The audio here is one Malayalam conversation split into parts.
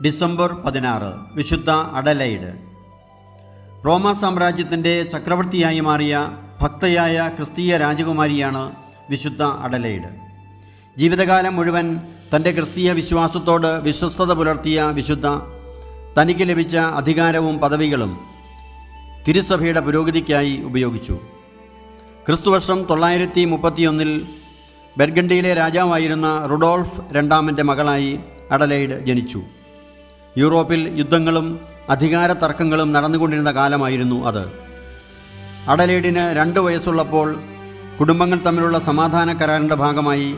ഡിസംബർ 16 വിശുദ്ധ അഡലൈഡ്. റോമാ സാമ്രാജ്യത്തിൻ്റെ ചക്രവർത്തിയായി മാറിയ ഭക്തയായ ക്രിസ്തീയ രാജകുമാരിയാണ് വിശുദ്ധ അഡലൈഡ്. ജീവിതകാലം മുഴുവൻ തൻ്റെ ക്രിസ്തീയ വിശ്വാസത്തോട് വിശ്വസ്തത പുലർത്തിയ വിശുദ്ധ തനിക്ക് ലഭിച്ച അധികാരവും പദവികളും തിരുസഭയുടെ പുരോഗതിക്കായി ഉപയോഗിച്ചു. ക്രിസ്തുവർഷം 931 ബെർഗണ്ടിയിലെ രാജാവായിരുന്ന റുഡോൾഫ് രണ്ടാമൻ്റെ മകളായി അഡലൈഡ് ജനിച്ചു. യൂറോപ്പിൽ യുദ്ധങ്ങളും അധികാര തർക്കങ്ങളും നടന്നുകൊണ്ടിരുന്ന കാലമായിരുന്നു അത്. അഡലൈഡിന് 2 വയസ്സുള്ളപ്പോൾ കുടുംബങ്ങൾ തമ്മിലുള്ള സമാധാന കരാറിൻ്റെ ഭാഗമായി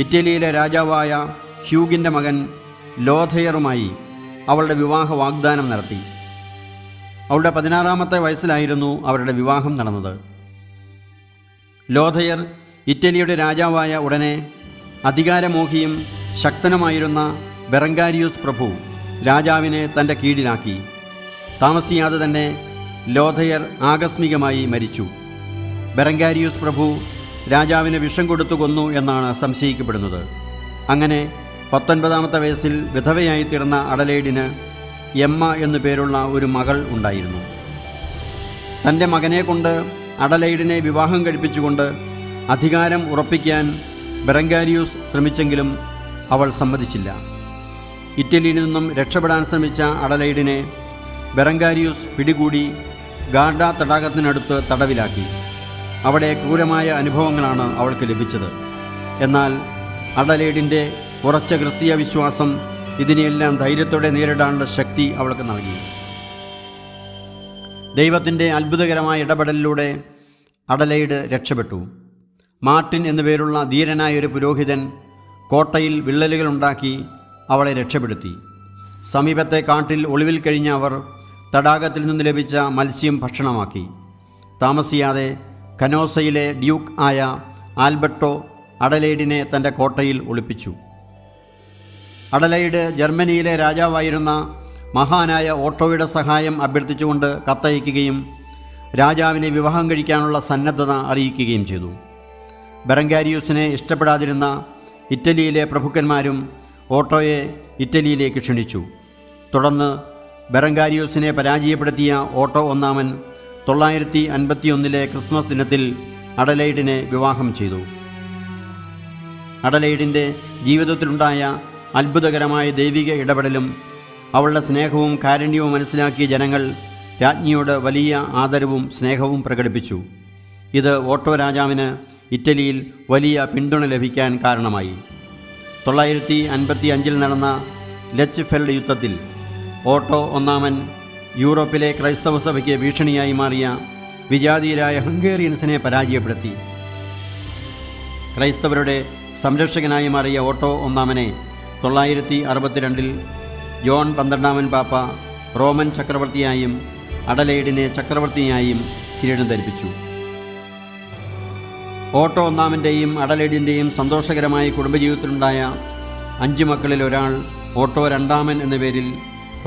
ഇറ്റലിയിലെ രാജാവായ ഹ്യൂഗിൻ്റെ മകൻ ലോഥയറുമായി അവളുടെ വിവാഹ വാഗ്ദാനം നടത്തി. അവളുടെ 16-ാമത്തെ വയസ്സിലായിരുന്നു അവരുടെ വിവാഹം നടന്നത്. ലോഥയർ ഇറ്റലിയുടെ രാജാവായ ഉടനെ അധികാരമോഹിയും ശക്തനുമായിരുന്ന ബെറങ്കാരിയൂസ് പ്രഭു രാജാവിനെ തൻ്റെ കീഴിലാക്കി. താമസിയാതെ തന്നെ ലോഥയർ ആകസ്മികമായി മരിച്ചു. ബെറങ്കാരിയൂസ് പ്രഭു രാജാവിന് വിഷം കൊടുത്തു കൊന്നു എന്നാണ് സംശയിക്കപ്പെടുന്നത്. അങ്ങനെ 19-ാമത്തെ വയസ്സിൽ വിധവയായി തീർന്ന അഡലൈഡിന് എമ്മ എന്നു പേരുള്ള ഒരു മകൾ ഉണ്ടായിരുന്നു. തൻ്റെ മകനെ കൊണ്ട് അഡലൈഡിനെ വിവാഹം കഴിപ്പിച്ചുകൊണ്ട് അധികാരം ഉറപ്പിക്കാൻ ബെറങ്കാരിയൂസ് ശ്രമിച്ചെങ്കിലും അവൾ സമ്മതിച്ചില്ല. ഇറ്റലിയിൽ നിന്നും രക്ഷപ്പെടാൻ ശ്രമിച്ച അഡലൈഡിനെ ബെറങ്കാരിയൂസ് പിടികൂടി ഗാർഡ തടാകത്തിനടുത്ത് തടവിലാക്കി. അവിടെ ക്രൂരമായ അനുഭവങ്ങളാണ് അവൾക്ക് ലഭിച്ചത്. എന്നാൽ അഡലൈഡിൻ്റെ ഉറച്ച ക്രിസ്തീയ വിശ്വാസം ഇതിനെയെല്ലാം ധൈര്യത്തോടെ നേരിടാനുള്ള ശക്തി അവൾക്ക് നൽകി. ദൈവത്തിൻ്റെ അത്ഭുതകരമായ ഇടപെടലിലൂടെ അഡലൈഡ് രക്ഷപ്പെട്ടു. മാർട്ടിൻ എന്നുപേരുള്ള ധീരനായൊരു പുരോഹിതൻ കോട്ടയിൽ വിള്ളലുകളുണ്ടാക്കി അവളെ രക്ഷപ്പെടുത്തി. സമീപത്തെ കാട്ടിൽ ഒളിവിൽ കഴിഞ്ഞ അവർ തടാകത്തിൽ നിന്ന് ലഭിച്ച മത്സ്യം ഭക്ഷണമാക്കി. താമസിയാതെ കനോസയിലെ ഡ്യൂക്ക് ആയ ആൽബർട്ടോ അഡലൈഡിനെ തൻ്റെ കോട്ടയിൽ ഒളിപ്പിച്ചു. അഡലൈഡ് ജർമ്മനിയിലെ രാജാവായിരുന്ന മഹാനായ ഓട്ടോയുടെ സഹായം അഭ്യർത്ഥിച്ചുകൊണ്ട് കത്തയക്കുകയും രാജാവിനെ വിവാഹം കഴിക്കാനുള്ള സന്നദ്ധത അറിയിക്കുകയും ചെയ്തു. ബെറങ്കാരിയൂസിനെ ഇഷ്ടപ്പെടാതിരുന്ന ഇറ്റലിയിലെ പ്രഭുക്കന്മാരും ഓട്ടോയെ ഇറ്റലിയിലേക്ക് ക്ഷണിച്ചു. തുടർന്ന് ബെറങ്കാരിയൂസിനെ പരാജയപ്പെടുത്തിയ ഓട്ടോ ഒന്നാമൻ 951 ക്രിസ്മസ് ദിനത്തിൽ അഡലൈഡിനെ വിവാഹം ചെയ്തു. അഡലൈഡിൻ്റെ ജീവിതത്തിലുണ്ടായ അത്ഭുതകരമായ ദൈവിക ഇടപെടലും അവളുടെ സ്നേഹവും കാരുണ്യവും മനസ്സിലാക്കിയ ജനങ്ങൾ രാജ്ഞിയോട് വലിയ ആദരവും സ്നേഹവും പ്രകടിപ്പിച്ചു. ഇത് ഓട്ടോ രാജാവിന് ഇറ്റലിയിൽ വലിയ പിന്തുണ ലഭിക്കാൻ കാരണമായി. 955 നടന്ന ലെച്ച്ഫെൽഡ് യുദ്ധത്തിൽ ഓട്ടോ ഒന്നാമൻ യൂറോപ്പിലെ ക്രൈസ്തവ സഭയ്ക്ക് ഭീഷണിയായി മാറിയ വിജാതീയരായ ഹംഗേറിയൻസിനെ പരാജയപ്പെടുത്തി. ക്രൈസ്തവരുടെ സംരക്ഷകനായി മാറിയ ഓട്ടോ ഒന്നാമനെ 962 ജോൺ 12 പാപ്പ റോമൻ ചക്രവർത്തിയായും അഡലൈഡിനെ ചക്രവർത്തിയായും കിരീടം ധരിപ്പിച്ചു. ഓട്ടോ ഒന്നാമൻ്റെയും അഡലൈഡിൻ്റെയും സന്തോഷകരമായ കുടുംബജീവിതത്തിലുണ്ടായ 5 മക്കളിൽ ഒരാൾ ഓട്ടോ രണ്ടാമൻ എന്ന പേരിൽ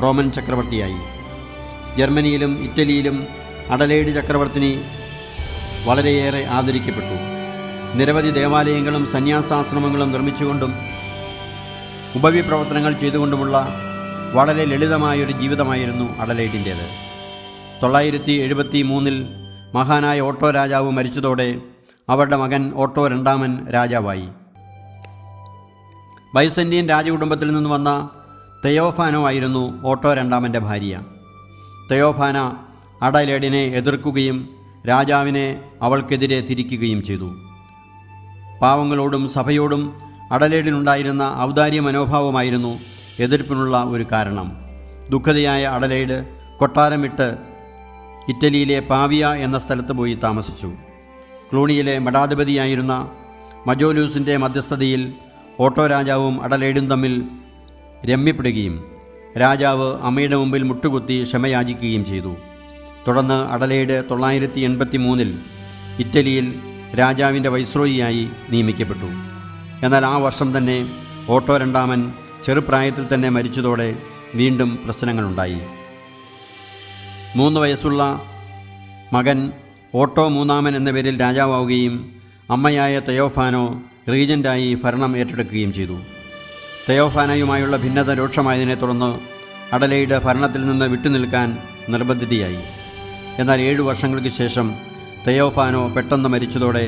റോമൻ ചക്രവർത്തിയായി. ജർമ്മനിയിലും ഇറ്റലിയിലും അഡലൈഡ് ചക്രവർത്തിനി വളരെയേറെ ആദരിക്കപ്പെട്ടു. നിരവധി ദേവാലയങ്ങളും സന്യാസാശ്രമങ്ങളും നിർമ്മിച്ചുകൊണ്ടും ഉപവിപ്രവർത്തനങ്ങൾ ചെയ്തുകൊണ്ടുമുള്ള വളരെ ലളിതമായൊരു ജീവിതമായിരുന്നു അഡലൈഡിൻ്റേത്. 973 മഹാനായ ഓട്ടോ രാജാവ് മരിച്ചതോടെ അവരുടെ മകൻ ഓട്ടോ രണ്ടാമൻ രാജാവായി. ബൈസന്റിയൻ രാജകുടുംബത്തിൽ നിന്ന് വന്ന തെയോഫാനോ ആയിരുന്നു ഓട്ടോ രണ്ടാമൻ്റെ ഭാര്യ. തെയോഫാന അഡലൈഡിനെ എതിർക്കുകയും രാജാവിനെ അവൾക്കെതിരെ തിരിക്കുകയും ചെയ്തു. പാവങ്ങളോടും സഭയോടും അഡലൈഡിനുണ്ടായിരുന്ന ഔദാര്യ മനോഭാവമായിരുന്നു എതിർപ്പിനുള്ള ഒരു കാരണം. ദുഃഖിതയായ അഡലൈഡ് കൊട്ടാരം വിട്ട് ഇറ്റലിയിലെ പാവിയ എന്ന സ്ഥലത്ത് പോയി താമസിച്ചു. ക്ലൂണിയിലെ മഠാധിപതിയായിരുന്ന മജോലൂസിൻ്റെ മധ്യസ്ഥതയിൽ ഓട്ടോ രാജാവും അഡലൈഡും തമ്മിൽ രമ്യപ്പെടുകയും രാജാവ് അമ്മയുടെ മുമ്പിൽ മുട്ടുകുത്തി ക്ഷമയാചിക്കുകയും ചെയ്തു. തുടർന്ന് അഡലൈഡ് 983 ഇറ്റലിയിൽ രാജാവിൻ്റെ വൈസ്രോയിയായി നിയമിക്കപ്പെട്ടു. എന്നാൽ ആ വർഷം തന്നെ ഓട്ടോ രണ്ടാമൻ ചെറുപ്രായത്തിൽ തന്നെ മരിച്ചതോടെ വീണ്ടും പ്രശ്നങ്ങളുണ്ടായി. 3 വയസ്സുള്ള മകൻ ഓട്ടോ മൂന്നാമൻ എന്ന പേരിൽ രാജാവാവുകയും അമ്മയായ തെയോഫാനോ റീജൻ്റായി ഭരണം ഏറ്റെടുക്കുകയും ചെയ്തു. തെയോഫാനയുമായുള്ള ഭിന്നത രൂക്ഷമായതിനെ തുടർന്ന് അഡലെയ്ഡ് ഭരണത്തിൽ നിന്ന് വിട്ടുനിൽക്കാൻ നിർബന്ധിതയായി. എന്നാൽ 7 വർഷങ്ങൾക്ക് ശേഷം തെയോഫാനോ പെട്ടെന്ന് മരിച്ചതോടെ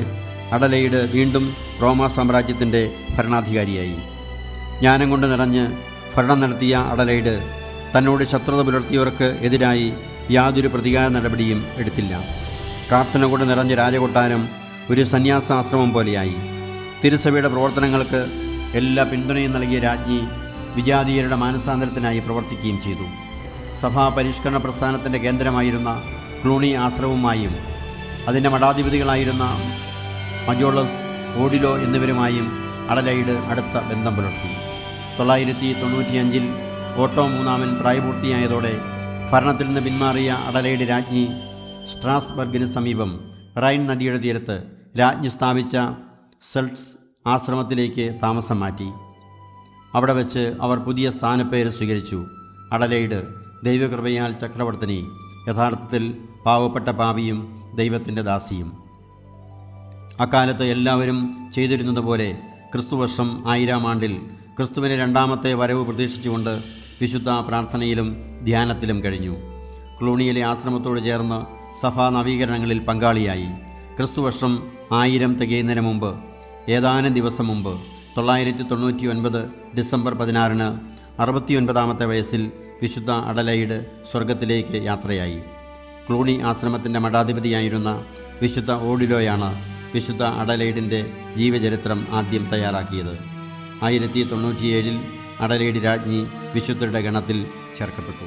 അഡലെയ്ഡ് വീണ്ടും റോമാ സാമ്രാജ്യത്തിൻ്റെ ഭരണാധികാരിയായി. ജ്ഞാനം കൊണ്ട് നിറഞ്ഞ് ഭരണം നടത്തിയ അഡലെയ്ഡ് തന്നോട് ശത്രുത പുലർത്തിയവർക്ക് എതിരായി യാതൊരു പ്രതികാര നടപടിയും എടുത്തില്ല. പ്രാർത്ഥന കൊണ്ട് നിറഞ്ഞ രാജകൊട്ടാരം ഒരു സന്യാസാശ്രമം പോലെയായി. തിരുസഭയുടെ പ്രവർത്തനങ്ങൾക്ക് എല്ലാ പിന്തുണയും നൽകിയ രാജ്ഞി വിജാതീയരുടെ മാനസാന്തരത്തിനായി പ്രവർത്തിക്കുകയും ചെയ്തു. സഭാ പരിഷ്കരണ പ്രസ്ഥാനത്തിൻ്റെ കേന്ദ്രമായിരുന്ന ക്ലൂണി ആശ്രമവുമായും അതിൻ്റെ മഠാധിപതികളായിരുന്ന മജോളസ്, ഓഡിലോ എന്നിവരുമായും അഡലെയ്ഡ് അടുത്ത ബന്ധം പുലർത്തി. 995 ഓട്ടോ മൂന്നാമൻ പ്രായപൂർത്തിയായതോടെ ഭരണത്തിൽ നിന്ന് പിന്മാറിയ അഡലെയ്ഡ് രാജ്ഞി സ്ട്രാസ്ബർഗിന് സമീപം റൈൻ നദിയുടെ തീരത്ത് രാജ്ഞി സ്ഥാപിച്ച സെൽട്സ് ആശ്രമത്തിലേക്ക് താമസം മാറ്റി. അവിടെ വെച്ച് അവർ പുതിയ സ്ഥാനപ്പേര് സ്വീകരിച്ചു. അഡലെയ്ഡ് ദൈവകൃപയാൽ ചക്രവർത്തിനി, യഥാർത്ഥത്തിൽ പാവപ്പെട്ട പാപിയും ദൈവത്തിൻ്റെ ദാസിയും. അക്കാലത്ത് എല്ലാവരും ചെയ്തിരുന്നതുപോലെ ക്രിസ്തുവർഷം 1000 ആണ്ടിൽ ക്രിസ്തുവിൻ്റെ രണ്ടാമത്തെ വരവ് പ്രതീക്ഷിച്ചുകൊണ്ട് വിശുദ്ധ പ്രാർത്ഥനയിലും ധ്യാനത്തിലും കഴിഞ്ഞു. ക്ലൂണിയിലെ ആശ്രമത്തോട് ചേർന്ന് സഭാ നവീകരണങ്ങളിൽ പങ്കാളിയായി. ക്രിസ്തുവർഷം 1000 തികയുന്നതിന് മുമ്പ്, ഏതാനും ദിവസം മുമ്പ്, 999 ഡിസംബർ 16 69-ാമത്തെ വയസ്സിൽ വിശുദ്ധ അഡലെയ്ഡ് സ്വർഗത്തിലേക്ക് യാത്രയായി. ക്ലൂണി ആശ്രമത്തിൻ്റെ മഠാധിപതിയായിരുന്ന വിശുദ്ധ ഓഡിലോയാണ് വിശുദ്ധ അഡലെയ്ഡിൻ്റെ ജീവചരിത്രം ആദ്യം തയ്യാറാക്കിയത്. 1097 അഡലെയ്ഡ് രാജ്ഞി വിശുദ്ധരുടെ ഗണത്തിൽ ചേർക്കപ്പെട്ടു.